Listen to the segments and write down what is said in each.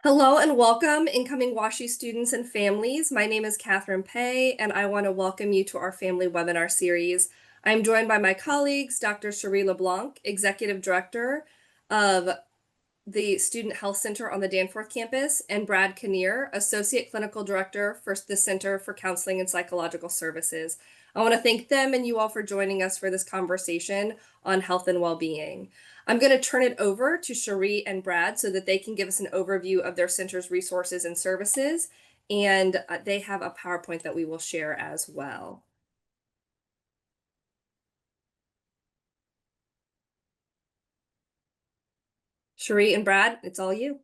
Hello and welcome, incoming WashU students and families. My name is Catherine Pei, and I want to welcome you to our family webinar series. I'm joined by my colleagues, Dr. Cherie LeBlanc, Executive Director of the Student Health Center on the Danforth campus, and Brad Kinnear, Associate Clinical Director for the Center for Counseling and Psychological Services. I want to thank them and you all for joining us for this conversation on health and well-being. I'm going to turn it over to Cherie and Brad so that they can give us an overview of their center's resources and services, and they have a PowerPoint that we will share as well. Cherie and Brad, it's all you.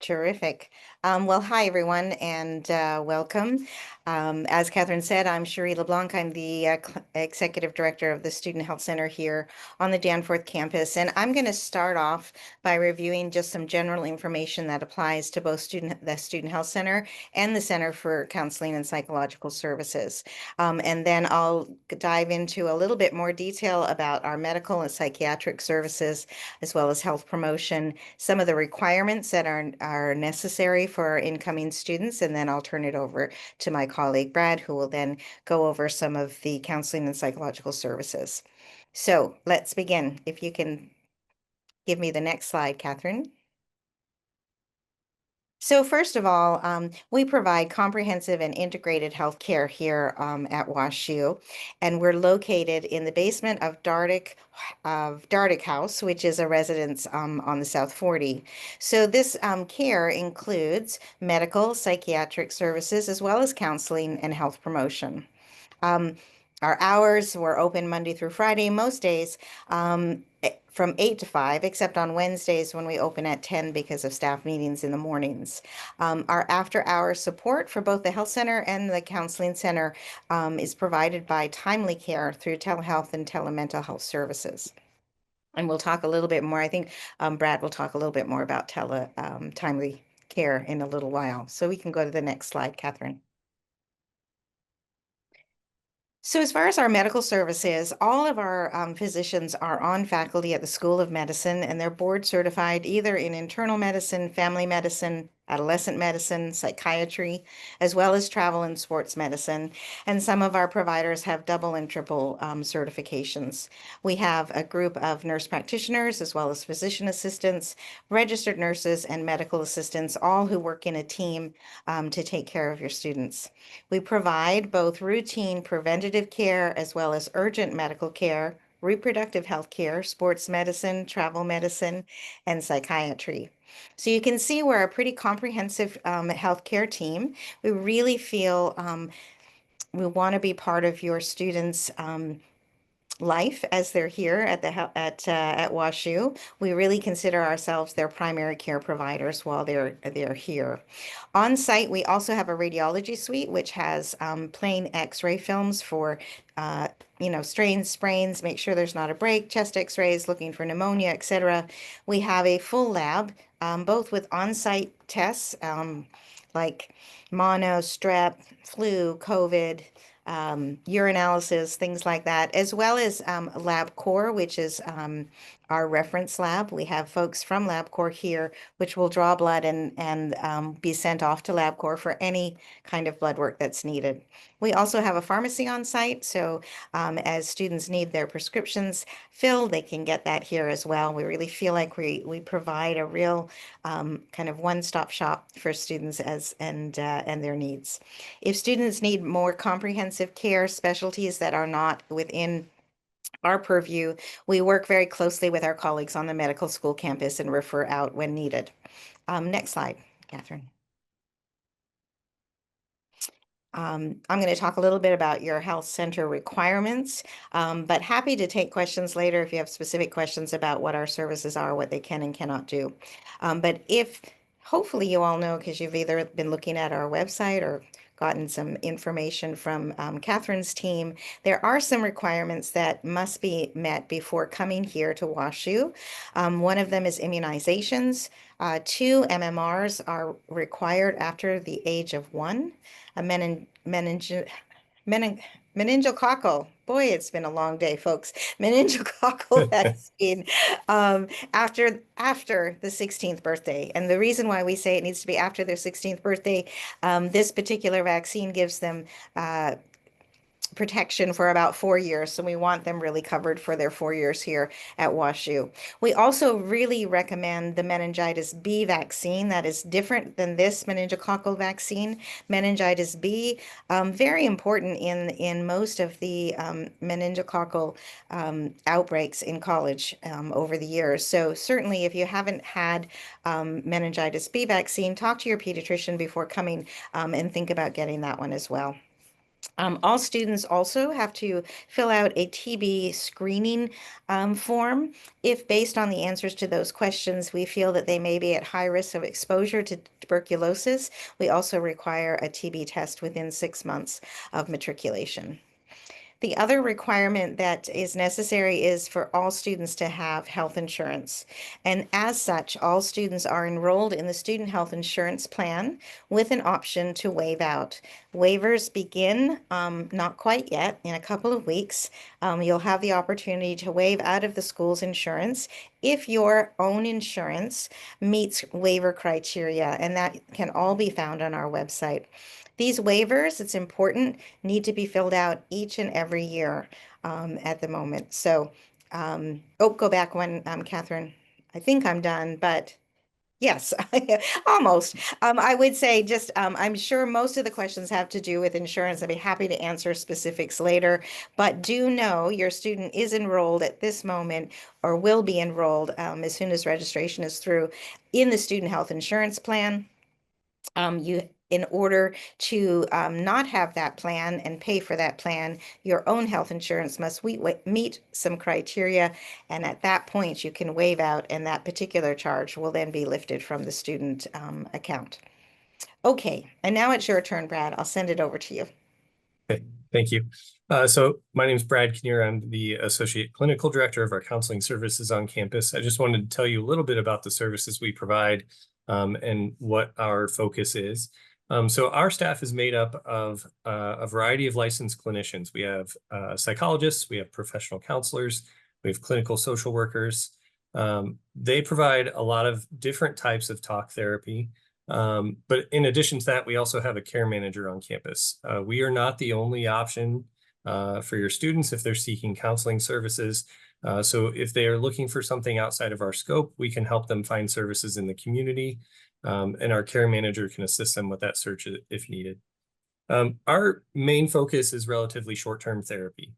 Terrific. Well, hi, everyone, and welcome. As Catherine said, I'm Cherie LeBlanc. I'm the Executive Director of the Student Health Center here on the Danforth campus. And I'm going to start off by reviewing just some general information that applies to both the Student Health Center and the Center for Counseling and Psychological Services. And then I'll dive into a little bit more detail about our medical and psychiatric services, as well as health promotion, some of the requirements that are necessary for our incoming students, and then I'll turn it over to my colleague Brad, who will then go over some of the counseling and psychological services. So let's begin. If you can give me the next slide, Catherine. So first of all, we provide comprehensive and integrated health care here at WashU, and we're located in the basement of Dardick House, which is a residence on the South 40. So this care includes medical, psychiatric services, as well as counseling and health promotion. Um, our hours were open Monday through Friday, most days from 8 to 5, except on Wednesdays when we open at 10 because of staff meetings in the mornings. Our after-hour support for both the health center and the counseling center is provided by Timely Care through telehealth and telemental health services. And we'll talk a little bit more. I think Brad will talk a little bit more about Timely Care in a little while. So we can go to the next slide, Catherine. So as far as our medical services, all of our physicians are on faculty at the School of Medicine, and they're board certified either in internal medicine, family medicine, adolescent medicine, psychiatry, as well as travel and sports medicine. And some of our providers have double and triple certifications. We have a group of nurse practitioners, as well as physician assistants, registered nurses, and medical assistants, all who work in a team to take care of your students. We provide both routine preventative care as well as urgent medical care, reproductive health care, sports medicine, travel medicine, and psychiatry. So you can see we're a pretty comprehensive healthcare team. We really feel we want to be part of your students' life as they're here at WashU. We really consider ourselves their primary care providers while they're here. On site, we also have a radiology suite which has plain X-ray films for strains, sprains, make sure there's not a break, chest X-rays, looking for pneumonia, etc. We have a full lab, both with on-site tests like mono, strep, flu, COVID, urinalysis, things like that, as well as LabCorp, which is our reference lab. We have folks from LabCorp here, which will draw blood and be sent off to LabCorp for any kind of blood work that's needed. We also have a pharmacy on site, so as students need their prescriptions filled, they can get that here as well. We really feel like we provide a real kind of one-stop shop for students and their needs. If students need more comprehensive care specialties that are not within our purview, we work very closely with our colleagues on the medical school campus and refer out when needed. Next slide, Catherine. I'm going to talk a little bit about your health center requirements, but happy to take questions later if you have specific questions about what our services are, what they can and cannot do. But if hopefully you all know, because you've either been looking at our website or gotten some information from Catherine's team, there are some requirements that must be met before coming here to WashU. One of them is immunizations. 2 MMRs are required after the age of 1. A meningococcal. Boy, it's been a long day, folks. Meningococcal vaccine after the 16th birthday. And the reason why we say it needs to be after their 16th birthday, this particular vaccine gives them protection for about 4 years. So we want them really covered for their 4 years here at WashU. We also really recommend the meningitis B vaccine. That is different than this meningococcal vaccine. Meningitis B, very important in most of the meningococcal outbreaks in college over the years. So certainly if you haven't had meningitis B vaccine, talk to your pediatrician before coming and think about getting that one as well. All students also have to fill out a TB screening form. If based on the answers to those questions, we feel that they may be at high risk of exposure to tuberculosis, we also require a TB test within 6 months of matriculation. The other requirement that is necessary is for all students to have health insurance. And as such, all students are enrolled in the student health insurance plan with an option to waive out. Waivers begin not quite yet, in a couple of weeks. You'll have the opportunity to waive out of the school's insurance if your own insurance meets waiver criteria, and that can all be found on our website. These waivers, it's important, need to be filled out each and every year at the moment. So, oh, go back one, Catherine. I think I'm done, but yes, almost. I would say just, I'm sure most of the questions have to do with insurance. I'd be happy to answer specifics later, but do know your student is enrolled at this moment or will be enrolled as soon as registration is through in the student health insurance plan. In order to not have that plan and pay for that plan, your own health insurance must meet some criteria. And at that point, you can waive out, and that particular charge will then be lifted from the student account. Okay, and now it's your turn, Brad. I'll send it over to you. Okay, thank you. So my name is Brad Kinnear. I'm the Associate Clinical Director of our Counseling Services on campus. I just wanted to tell you a little bit about the services we provide and what our focus is. So our staff is made up of a variety of licensed clinicians. We have psychologists, we have professional counselors, we have clinical social workers. They provide a lot of different types of talk therapy. But in addition to that, we also have a care manager on campus. We are not the only option for your students if they're seeking counseling services. So if they are looking for something outside of our scope, we can help them find services in the community, and our care manager can assist them with that search if needed. Our main focus is relatively short-term therapy,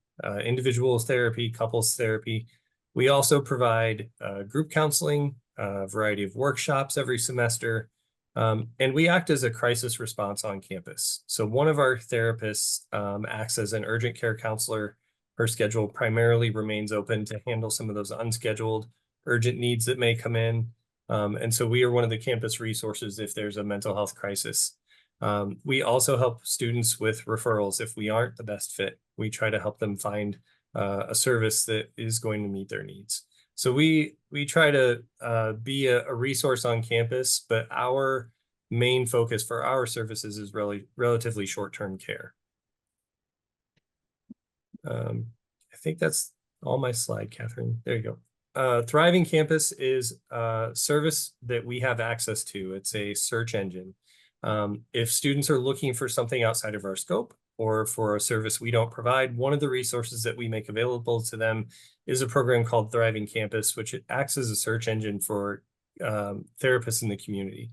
individuals therapy, couples therapy. We also provide group counseling, a variety of workshops every semester, and we act as a crisis response on campus. So one of our therapists acts as an urgent care counselor. Her schedule primarily remains open to handle some of those unscheduled urgent needs that may come in. And so we are one of the campus resources if there's a mental health crisis. We also help students with referrals if we aren't the best fit. We try to help them find a service that is going to meet their needs. So we try to be a resource on campus, but our main focus for our services is really relatively short-term care. I think that's all my slide, Catherine. There you go. Thriving Campus is a service that we have access to. It's a search engine. If students are looking for something outside of our scope or for a service we don't provide, one of the resources that we make available to them is a program called Thriving Campus, which acts as a search engine for therapists in the community.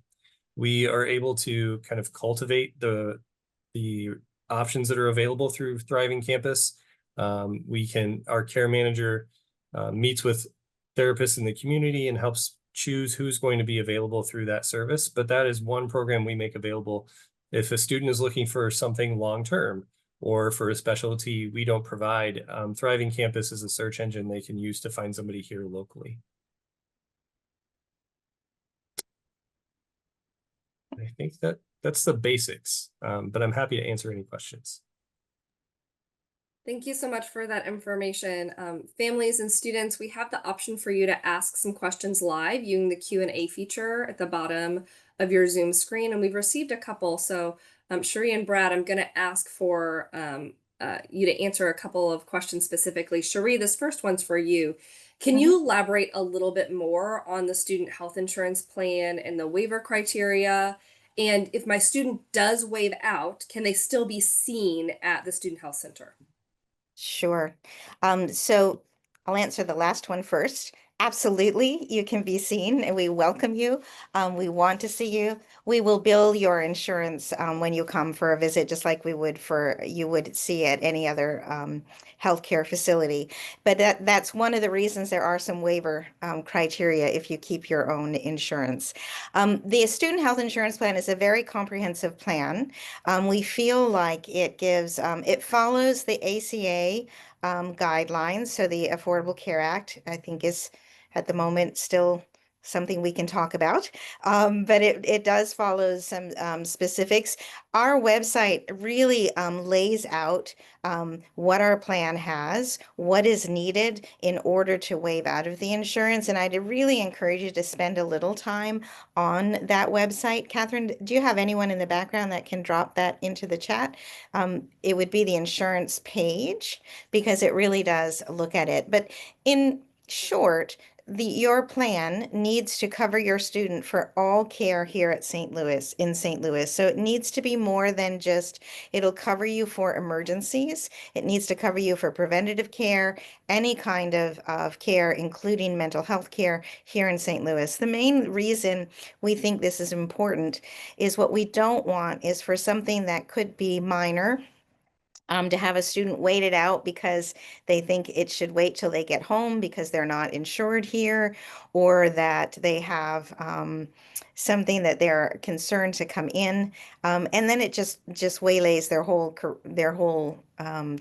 We are able to kind of cultivate the options that are available through Thriving Campus. Our care manager meets with therapists in the community and helps choose who's going to be available through that service. But that is one program we make available if a student is looking for something long-term or for a specialty we don't provide. Thriving Campus is a search engine they can use to find somebody here locally. I think that's the basics, but I'm happy to answer any questions. Thank you so much for that information. Families and students, we have the option for you to ask some questions live using the Q&A feature at the bottom of your Zoom screen, and we've received a couple. So Sheree and Brad, I'm going to ask for you to answer a couple of questions specifically. Cherie, this first one's for you. Can Mhm. you elaborate a little bit more on the student health insurance plan and the waiver criteria? And if my student does waive out, can they still be seen at the student health center? Sure. So I'll answer the last one first. Absolutely, you can be seen, and we welcome you. We want to see you. We will bill your insurance when you come for a visit, just like we would for you would see at any other healthcare facility. But that's one of the reasons there are some waiver criteria if you keep your own insurance. The student health insurance plan is a very comprehensive plan. We feel like it follows the ACA guidelines. So the Affordable Care Act, I think, is at the moment still something we can talk about. But it does follow some specifics. Our website really lays out what our plan has, what is needed in order to waive out of the insurance. And I'd really encourage you to spend a little time on that website. Catherine, do you have anyone in the background that can drop that into the chat? It would be the insurance page because it really does look at it. But in short, your plan needs to cover your student for all care here at St. Louis, in St. Louis. So it needs to be more than just, it'll cover you for emergencies. It needs to cover you for preventative care, any kind of care, including mental health care here in St. Louis. The main reason we think this is important is what we don't want is for something that could be minor to have a student wait it out because they think it should wait till they get home because they're not insured here, or that they have something that they're concerned to come in, and then it just waylays their whole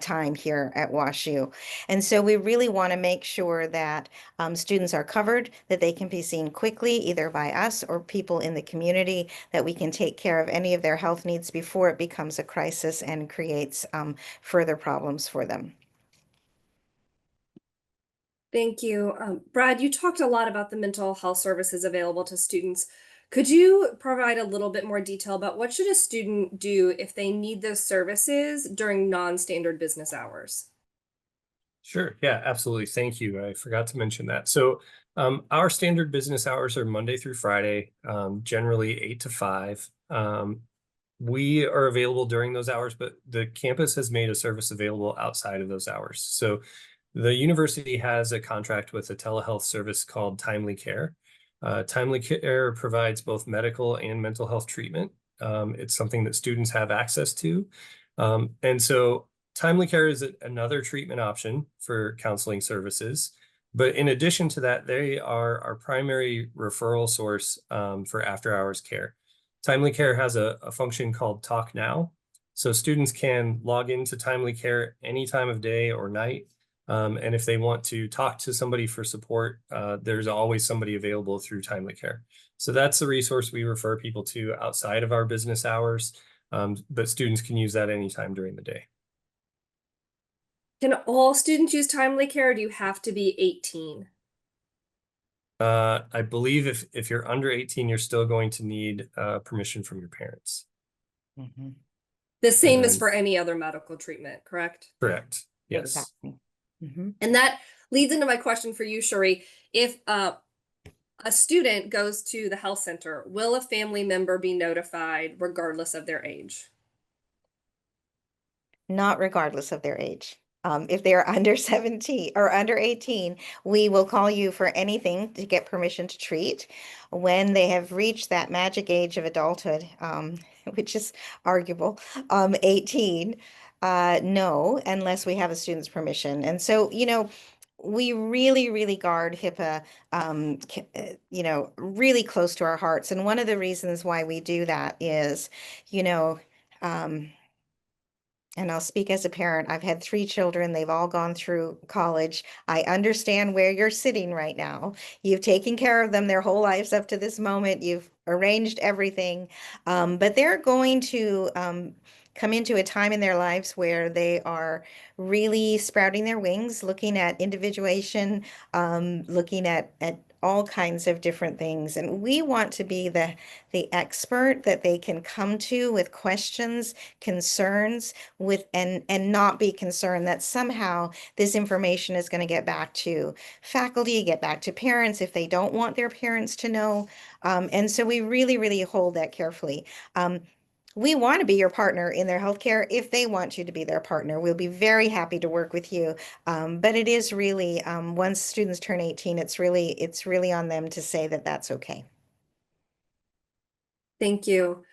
time here at WashU. And so we really want to make sure that students are covered, that they can be seen quickly, either by us or people in the community, that we can take care of any of their health needs before it becomes a crisis and creates further problems for them. Thank you. Brad, you talked a lot about the mental health services available to students. Could you provide a little bit more detail about what should a student do if they need those services during non-standard business hours? Sure. Yeah, absolutely. Thank you. I forgot to mention that. So our standard business hours are Monday through Friday, generally 8 to 5. We are available during those hours, but the campus has made a service available outside of those hours. So the university has a contract with a telehealth service called Timely Care. Timely Care provides both medical and mental health treatment. It's something that students have access to. And so Timely Care is another treatment option for counseling services. But in addition to that, they are our primary referral source for after hours care. Timely Care has a function called Talk Now. So students can log into Timely Care any time of day or night. And if they want to talk to somebody for support, there's always somebody available through Timely Care. So that's the resource we refer people to outside of our business hours, but students can use that anytime during the day. Can all students use timely care, or do you have to be 18? I believe if you're under 18, you're still going to need permission from your parents. Mhm. The same as And for any other medical treatment, correct? correct. Yes. Exactly. Mhm. And that leads into my question for you, Cherie. If a student goes to the health center, will a family member be notified regardless of their age? Not regardless of their age. If they are under 17 or under 18, we will call you for anything to get permission to treat. When they have reached that magic age of adulthood, which is arguable, 18, no, unless we have a student's permission. And so, we really, really guard HIPAA, really close to our hearts. And one of the reasons why we do that is, you know, um, and I'll speak as a parent. I've had 3 children. They've all gone through college. I understand where you're sitting right now. You've taken care of them their whole lives up to this moment. You've arranged everything. But they're going to come into a time in their lives where they are really sprouting their wings, looking at individuation, looking at all kinds of different things. And we want to be the expert that they can come to with questions, concerns, with and not be concerned that somehow this information is going to get back to faculty, get back to parents if they don't want their parents to know. And so we really, really hold that carefully. We want to be your partner in their healthcare if they want you to be their partner. We'll be very happy to work with you. But it is really, once students turn 18, it's really on them to say that that's okay. Thank you.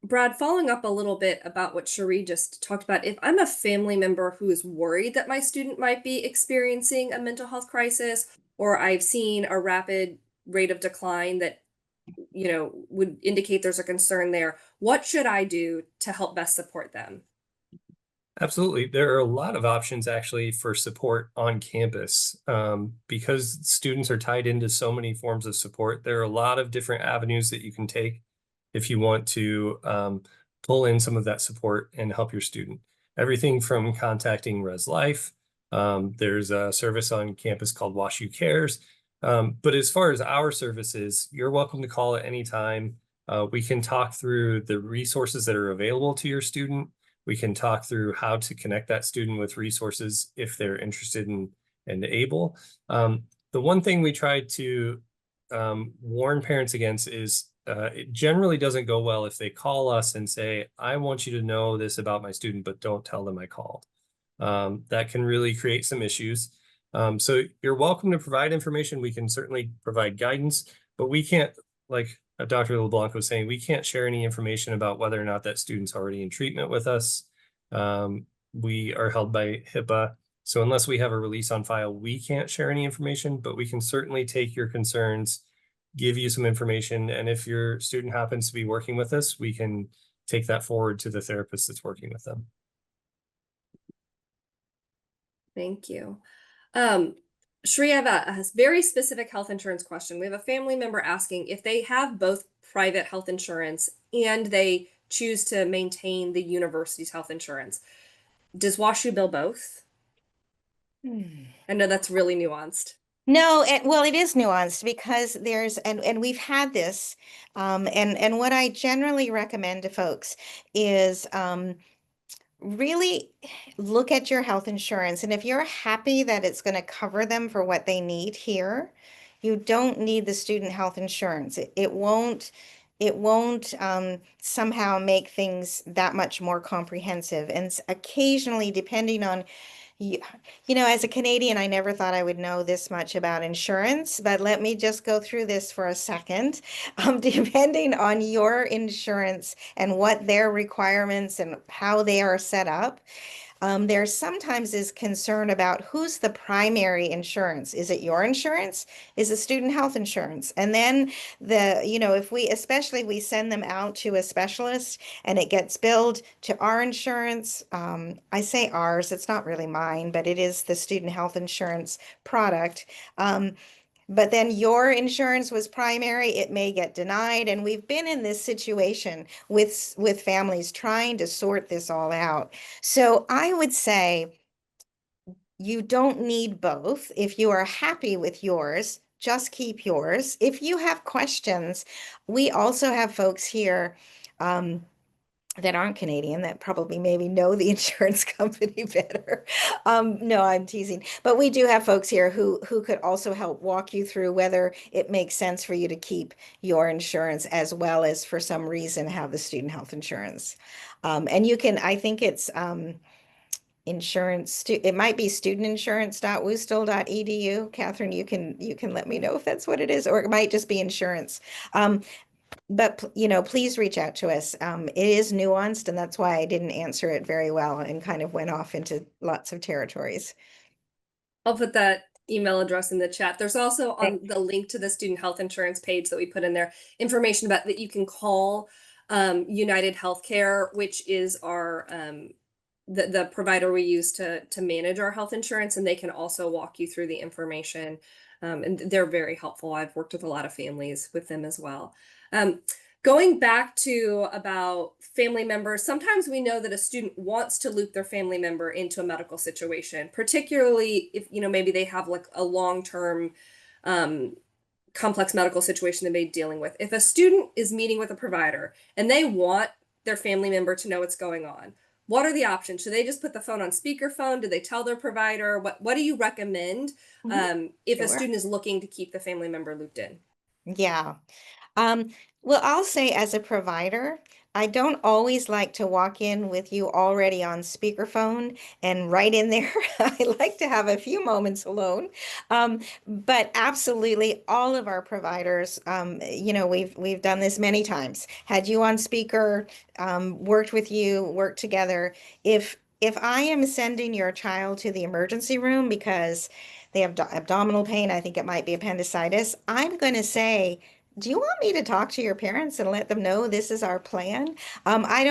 Brad, following up a little bit about what Cherie just talked about, if I'm a family member who is worried that my student might be experiencing a mental health crisis, or I've seen a rapid rate of decline that, would indicate there's a concern there, what should I do to help best support them? Absolutely. There are a lot of options actually for support on campus. Because students are tied into so many forms of support, there are a lot of different avenues that you can take if you want to pull in some of that support and help your student. Everything from contacting Res Life. There's a service on campus called WashU Cares. But as far as our services, you're welcome to call at any time. We can talk through the resources that are available to your student. We can talk through how to connect that student with resources if they're interested in and able. The one thing we try to warn parents against is it generally doesn't go well if they call us and say, I want you to know this about my student, but don't tell them I called. That can really create some issues. So you're welcome to provide information. We can certainly provide guidance, but we can't, like Dr. LeBlanc was saying, we can't share any information about whether or not that student's already in treatment with us. We are held by HIPAA. So unless we have a release on file, we can't share any information, but we can certainly take your concerns, give you some information. And if your student happens to be working with us, we can take that forward to the therapist that's working with them. Thank you. Shri, I have a very specific health insurance question. We have a family member asking if they have both private health insurance and they choose to maintain the university's health insurance. Does WashU bill both? I know that's really nuanced. No, well, it is nuanced because there's and we've had this, and what I generally recommend to folks is really look at your health insurance, and if you're happy that it's going to cover them for what they need here, you don't need the student health insurance. It won't somehow make things that much more comprehensive, and occasionally, depending on you, as a Canadian, I never thought I would know this much about insurance, but let me just go through this for a second. Depending on your insurance and what their requirements and how they are set up, there sometimes is concern about who's the primary insurance. Is it your insurance? Is it student health insurance? And then if especially we send them out to a specialist and it gets billed to our insurance, I say ours, it's not really mine, but it is the student health insurance product. But then your insurance was primary, it may get denied. And we've been in this situation with families trying to sort this all out. So I would say you don't need both. If you are happy with yours, just keep yours. If you have questions, we also have folks here that aren't Canadian that probably maybe know the insurance company better. No, I'm teasing. But we do have folks here who could also help walk you through whether it makes sense for you to keep your insurance as well as for some reason have the student health insurance. And you can, I think it's insurance, it might be studentinsurance.wustl.edu. Catherine, you can let me know if that's what it is, or it might just be insurance. But please reach out to us. It is nuanced, and that's why I didn't answer it very well and kind of went off into lots of territories. I'll put that email address in the chat. There's also Okay. on the link to the student health insurance page that we put in there information about that you can call United Healthcare, which is our the provider we use to manage our health insurance, and they can also walk you through the information. And they're very helpful. I've worked with a lot of families with them as well. Going back to about family members, sometimes we know that a student wants to loop their family member into a medical situation, particularly if, maybe they have like a long-term complex medical situation they may be dealing with. If a student is meeting with a provider and they want their family member to know what's going on, what are the options? Should they just put the phone on speakerphone? Do they tell their provider? What do you recommend if a Sure. student is looking to keep the family member looped in? Yeah. Um, well, I'll say as a provider, I don't always like to walk in with you already on speakerphone and right in there. I like to have a few moments alone. But absolutely, all of our providers, we've done this many times. Had you on speaker, worked with you, worked together. If I am sending your child to the emergency room because they have abdominal pain, I think it might be appendicitis, I'm going to say, do you want me to talk to your parents and let them know this is our plan? I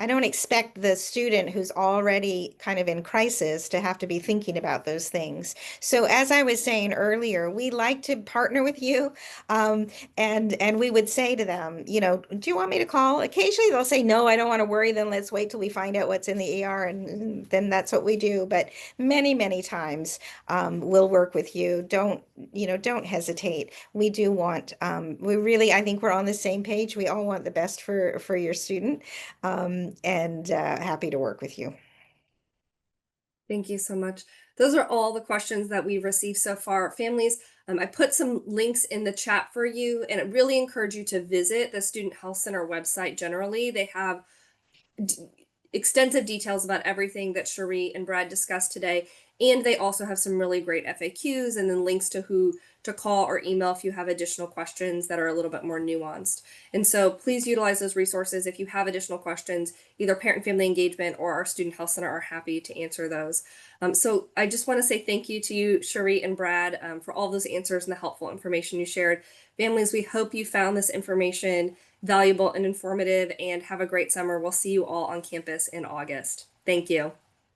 don't expect the student who's already kind of in crisis to have to be thinking about those things. So as I was saying earlier, we like to partner with you, um, and we would say to them, do you want me to call? Occasionally they'll say, no, I don't want to worry. Then let's wait till we find out what's in the ER, and then that's what we do. But many, many times we'll work with you. Don't hesitate. We do want, we really, I think we're on the same page. We all want the best for your student, and happy to work with you. Thank you so much. Those are all the questions that we've received so far. Families, I put some links in the chat for you, and I really encourage you to visit the Student Health Center website generally. They have extensive details about everything that Cherie and Brad discussed today. And they also have some really great FAQs and then links to who to call or email if you have additional questions that are a little bit more nuanced. And so please utilize those resources. If you have additional questions, either parent family engagement or our Student Health Center are happy to answer those. So I just want to say thank you to you, Cherie and Brad, for all those answers and the helpful information you shared. Families, we hope you found this information valuable and informative, and have a great summer. We'll see you all on campus in August. Thank you.